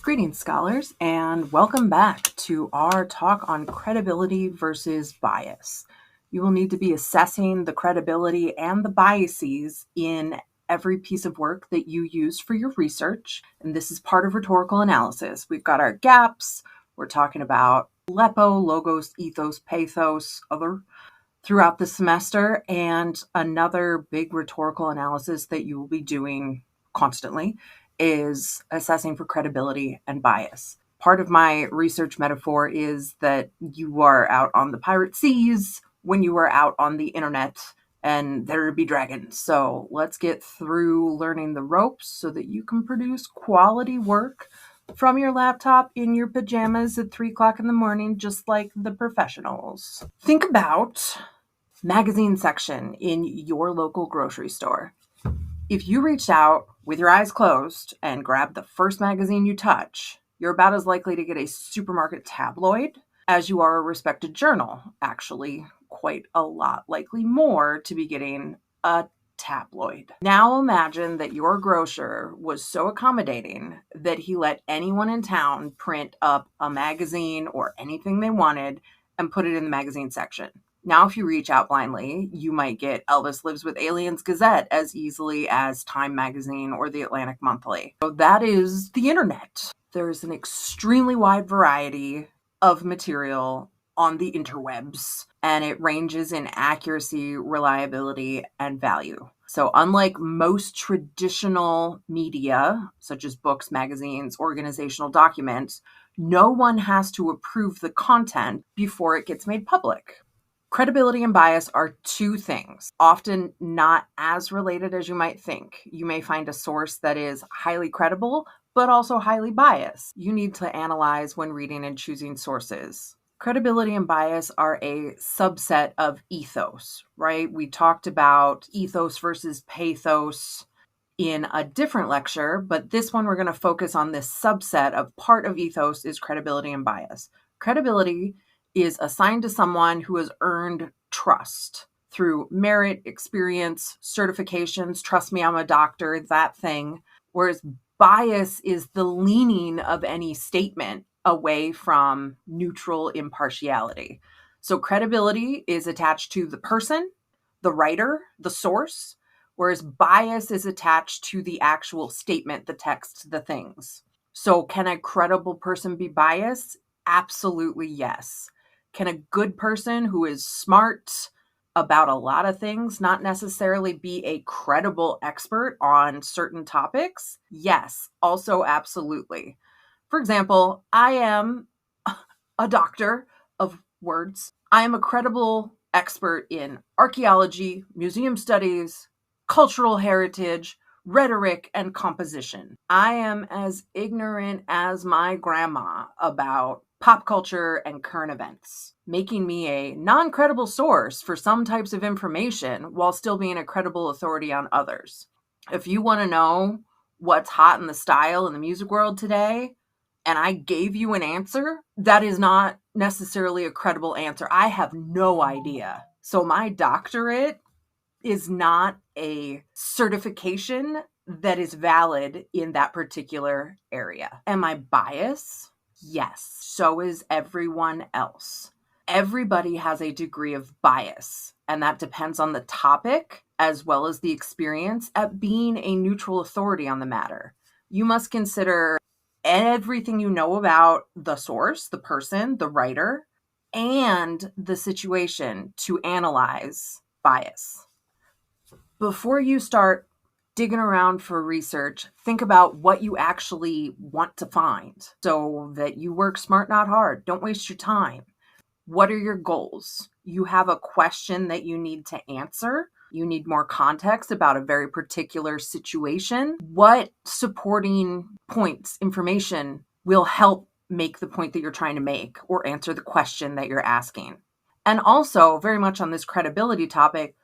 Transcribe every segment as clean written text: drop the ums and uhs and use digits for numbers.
Greetings, scholars, and welcome back to our talk on credibility versus bias. You will need to be assessing the credibility and the biases in every piece of work that you use for your research, and this is part of rhetorical analysis. We've got our gaps, we're talking about LEPO, logos, ethos, pathos, other throughout the semester, and another big rhetorical analysis that you will be doing constantly is assessing for credibility and bias. Part of my research metaphor is that you are out on the pirate seas when you are out on the internet and there be dragons. So let's get through learning the ropes so that you can produce quality work from your laptop in your pajamas at 3 o'clock in the morning, just like the professionals. Think about magazine section in your local grocery store. If you reached out with your eyes closed and grabbed the first magazine you touch, you're about as likely to get a supermarket tabloid as you are a respected journal. Actually, quite a lot likely more to be getting a tabloid. Now imagine that your grocer was so accommodating that he let anyone in town print up a magazine or anything they wanted and put it in the magazine section. Now, if you reach out blindly, you might get Elvis Lives with Aliens Gazette as easily as Time Magazine or the Atlantic Monthly. So that is the internet. There's an extremely wide variety of material on the interwebs, and it ranges in accuracy, reliability, and value. So unlike most traditional media, such as books, magazines, organizational documents, no one has to approve the content before it gets made public. Credibility and bias are two things, often not as related as you might think. You may find a source that is highly credible, but also highly biased. You need to analyze when reading and choosing sources. Credibility and bias are a subset of ethos, right? We talked about ethos versus pathos in a different lecture, but this one we're going to focus on this subset of part of ethos is credibility and bias. Credibility is assigned to someone who has earned trust through merit, experience, certifications. Trust me, I'm a doctor, that thing. Whereas bias is the leaning of any statement away from neutral impartiality. So credibility is attached to the person, the writer, the source, whereas bias is attached to the actual statement, the text, the things. So can a credible person be biased? Absolutely yes. Can a good person who is smart about a lot of things not necessarily be a credible expert on certain topics? Yes, also absolutely. For example, I am a doctor of words. I am a credible expert in archaeology, museum studies, cultural heritage, rhetoric, and composition. I am as ignorant as my grandma about pop culture and current events, making me a non-credible source for some types of information while still being a credible authority on others. If you want to know what's hot in the style in the music world today, and I gave you an answer, that is not necessarily a credible answer. I have no idea. So my doctorate is not a certification that is valid in that particular area. Am I biased? Yes. So is everyone else. Everybody has a degree of bias, and that depends on the topic as well as the experience at being a neutral authority on the matter. You must consider everything you know about the source, the person, the writer, and the situation to analyze bias. Before you start digging around for research, think about what you actually want to find so that you work smart, not hard. Don't waste your time. What are your goals? You have a question that you need to answer. You need more context about a very particular situation. What supporting points, information will help make the point that you're trying to make or answer the question that you're asking? And also, very much on this credibility topic,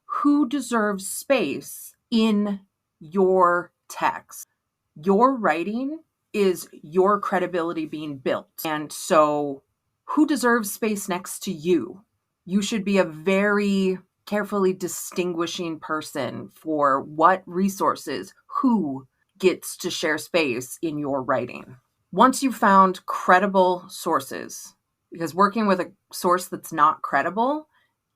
who deserves space in your text? Your writing is your credibility being built. And so who deserves space next to you? You should be a very carefully distinguishing person for what resources, who gets to share space in your writing. Once you've found credible sources, because working with a source that's not credible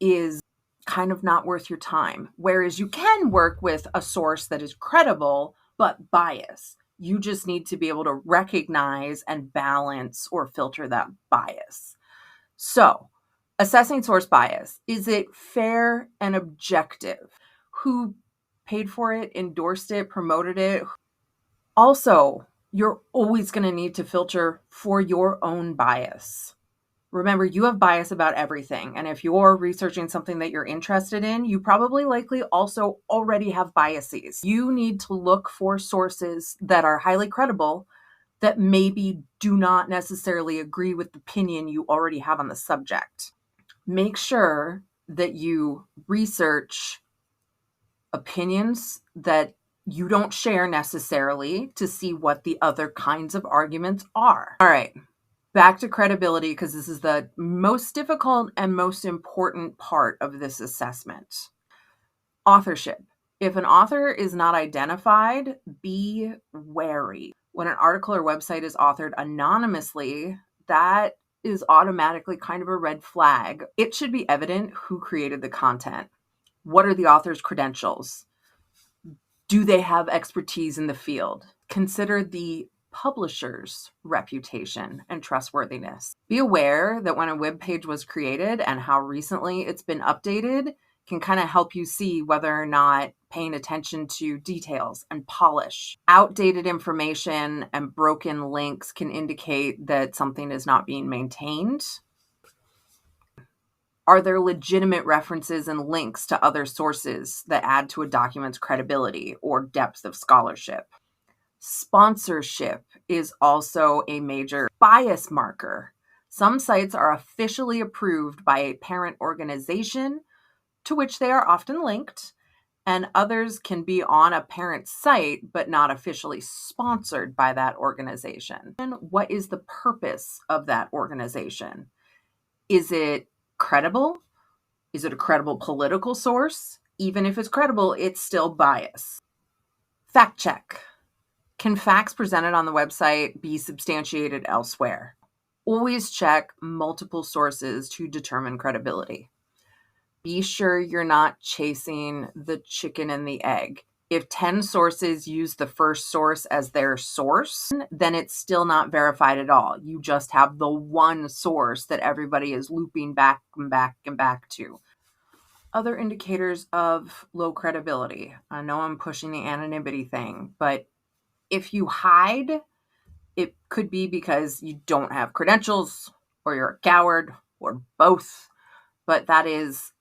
is kind of not worth your time. Whereas you can work with a source that is credible but biased. You just need to be able to recognize and balance or filter that bias. So, assessing source bias, is it fair and objective? Who paid for it, endorsed it, promoted it? Also, you're always going to need to filter for your own bias. Remember, you have bias about everything. And if you're researching something that you're interested in, you probably likely also already have biases. You need to look for sources that are highly credible that maybe do not necessarily agree with the opinion you already have on the subject. Make sure that you research opinions that you don't share necessarily to see what the other kinds of arguments are. All right, back to credibility, because this is the most difficult and most important part of this assessment. Authorship. If an author is not identified, be wary. When an article or website is authored anonymously, that is automatically kind of a red flag. It should be evident who created the content. What are the author's credentials? Do they have expertise in the field? Consider the publisher's reputation and trustworthiness. Be aware that when a web page was created and how recently it's been updated can kind of help you see whether or not paying attention to details and polish. Outdated information and broken links can indicate that something is not being maintained. Are there legitimate references and links to other sources that add to a document's credibility or depth of scholarship? Sponsorship is also a major bias marker. Some sites are officially approved by a parent organization to which they are often linked, and others can be on a parent site but not officially sponsored by that organization. And what is the purpose of that organization? Is it credible? Is it a credible political source? Even if it's credible, it's still biased. Fact check. Can facts presented on the website be substantiated elsewhere? Always check multiple sources to determine credibility. Be sure you're not chasing the chicken and the egg. If 10 sources use the first source as their source, then it's still not verified at all. You just have the one source that everybody is looping back and back and back to. Other indicators of low credibility. I know I'm pushing the anonymity thing, but if you hide, it could be because you don't have credentials or you're a coward or both, but that is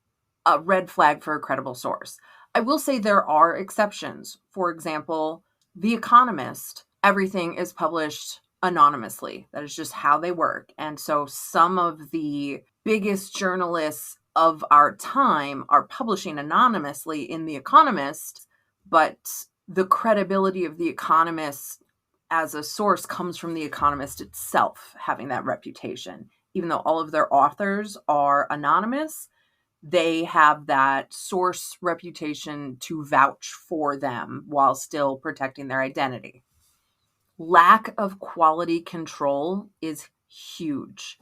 a red flag for a credible source. I will say there are exceptions. For example, The Economist, everything is published anonymously. That is just how they work. And so some of the biggest journalists of our time are publishing anonymously in The Economist, but the credibility of The Economist as a source comes from The Economist itself having that reputation. Even though all of their authors are anonymous, they have that source reputation to vouch for them while still protecting their identity. Lack of quality control is huge.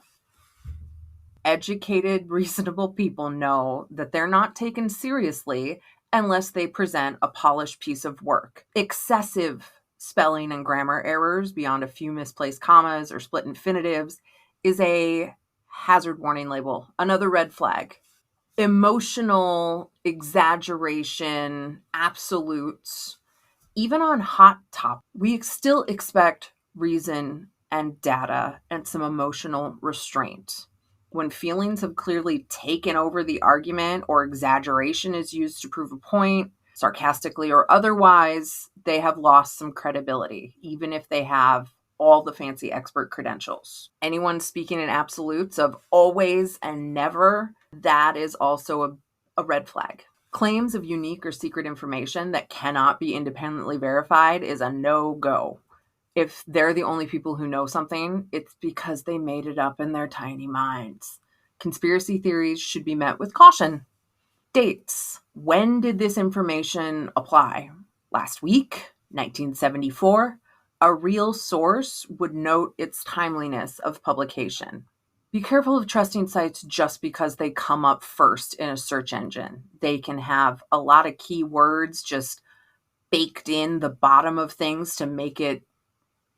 Educated, reasonable people know that they're not taken seriously unless they present a polished piece of work. Excessive spelling and grammar errors beyond a few misplaced commas or split infinitives is a hazard warning label, another red flag. Emotional exaggeration, absolutes, even on hot topics, we still expect reason and data and some emotional restraint. When feelings have clearly taken over the argument or exaggeration is used to prove a point, sarcastically or otherwise, they have lost some credibility, even if they have all the fancy expert credentials. Anyone speaking in absolutes of always and never, that is also a red flag. Claims of unique or secret information that cannot be independently verified is a no-go. If they're the only people who know something, it's because they made it up in their tiny minds. Conspiracy theories should be met with caution. Dates. When did this information apply? Last week? 1974? A real source would note its timeliness of publication. Be careful of trusting sites just because they come up first in a search engine. They can have a lot of keywords just baked in the bottom of things to make it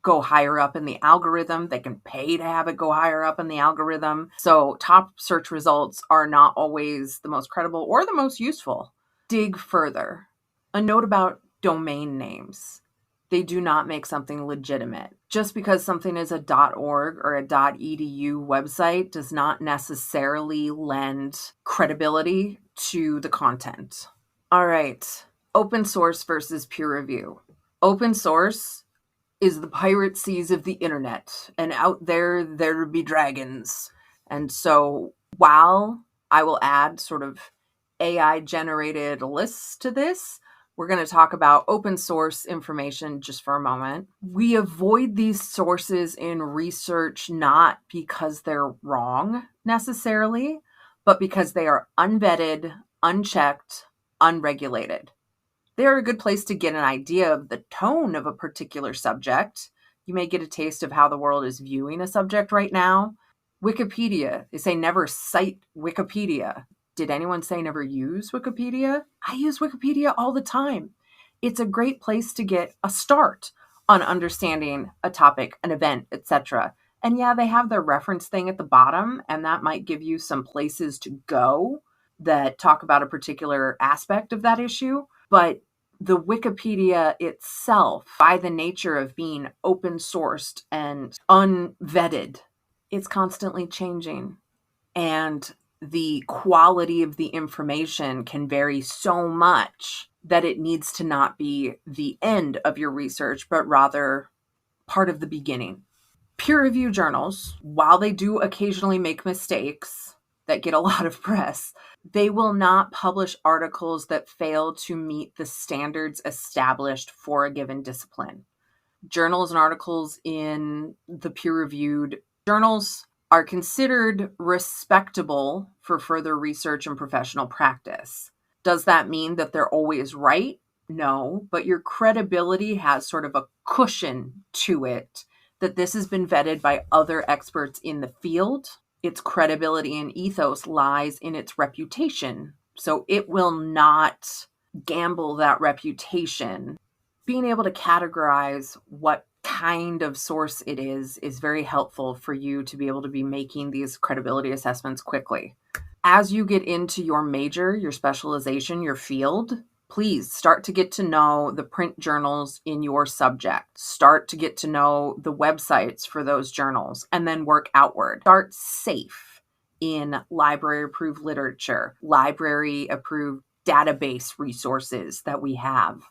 go higher up in the algorithm. They can pay to have it go higher up in the algorithm. So top search results are not always the most credible or the most useful. Dig further. A note about domain names. They do not make something legitimate. Just because something is a .org or a .edu website does not necessarily lend credibility to the content. All right, open source versus peer review. Open source is the pirate seas of the internet, and out there be dragons. And so while I will add sort of AI generated lists to this, we're going to talk about open source information just for a moment. We avoid these sources in research not because they're wrong necessarily, but because they are unvetted, unchecked, unregulated. They're a good place to get an idea of the tone of a particular subject. You may get a taste of how the world is viewing a subject right now. Wikipedia, they say never cite Wikipedia. Did anyone say never use Wikipedia? I use Wikipedia all the time. It's a great place to get a start on understanding a topic, an event, etc. And yeah, they have their reference thing at the bottom, and that might give you some places to go that talk about a particular aspect of that issue. But the Wikipedia itself, by the nature of being open sourced and unvetted, it's constantly changing. And the quality of the information can vary so much that it needs to not be the end of your research, but rather part of the beginning. Peer review journals, while they do occasionally make mistakes that get a lot of press, they will not publish articles that fail to meet the standards established for a given discipline. Journals and articles in the peer-reviewed journals are considered respectable for further research and professional practice. Does that mean that they're always right? No, but your credibility has sort of a cushion to it that this has been vetted by other experts in the field. Its credibility and ethos lies in its reputation. So it will not gamble that reputation. Being able to categorize what kind of source it is very helpful for you to be able to be making these credibility assessments quickly. As you get into your major, your specialization, your field, please start to get to know the print journals in your subject. Start to get to know the websites for those journals and then work outward. Start safe in library-approved literature, library-approved database resources that we have.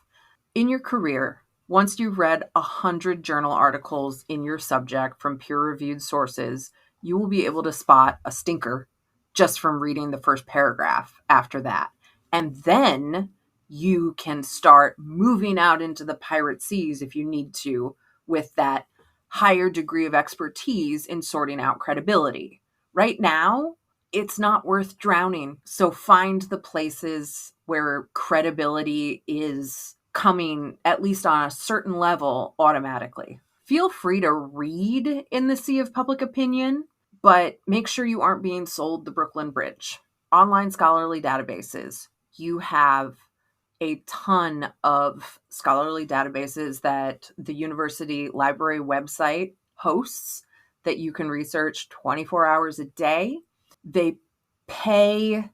In your career, once you've read 100 journal articles in your subject from peer-reviewed sources, you will be able to spot a stinker just from reading the first paragraph after that. And then you can start moving out into the pirate seas if you need to with that higher degree of expertise in sorting out credibility. Right now, it's not worth drowning. So find the places where credibility is coming, at least on a certain level, automatically. Feel free to read in the sea of public opinion, but make sure you aren't being sold the Brooklyn Bridge. Online scholarly databases. You have a ton of scholarly databases that the university library website hosts that you can research 24 hours a day. They pay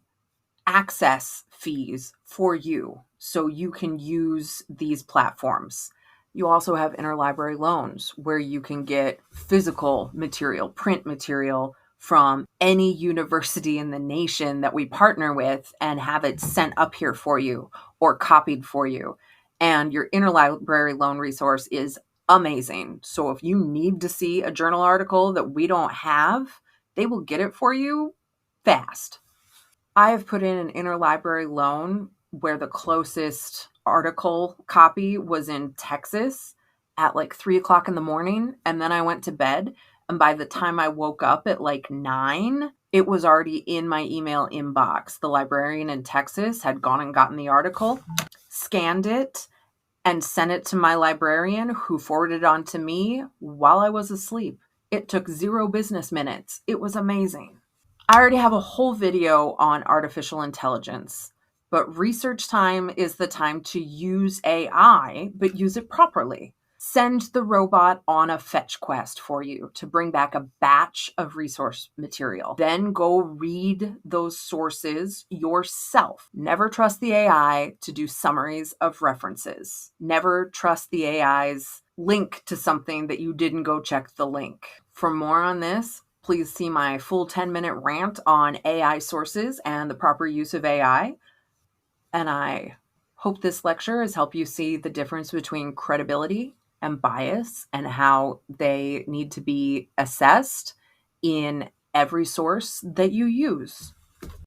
access fees for you so you can use these platforms. You also have interlibrary loans where you can get physical material, print material from any university in the nation that we partner with and have it sent up here for you or copied for you. And your interlibrary loan resource is amazing. So if you need to see a journal article that we don't have, they will get it for you fast. I have put in an interlibrary loan where the closest article copy was in Texas at like 3:00 in the morning. And then I went to bed. And by the time I woke up at like 9, it was already in my email inbox. The librarian in Texas had gone and gotten the article, scanned it, and sent it to my librarian, who forwarded it on to me while I was asleep. It took 0 business minutes. It was amazing. I already have a whole video on artificial intelligence, but research time is the time to use AI, but use it properly. Send the robot on a fetch quest for you to bring back a batch of resource material. Then go read those sources yourself. Never trust the AI to do summaries of references. Never trust the AI's link to something that you didn't go check the link. For more on this, please see my full 10-minute rant on AI sources and the proper use of AI. And I hope this lecture has helped you see the difference between credibility and bias and how they need to be assessed in every source that you use.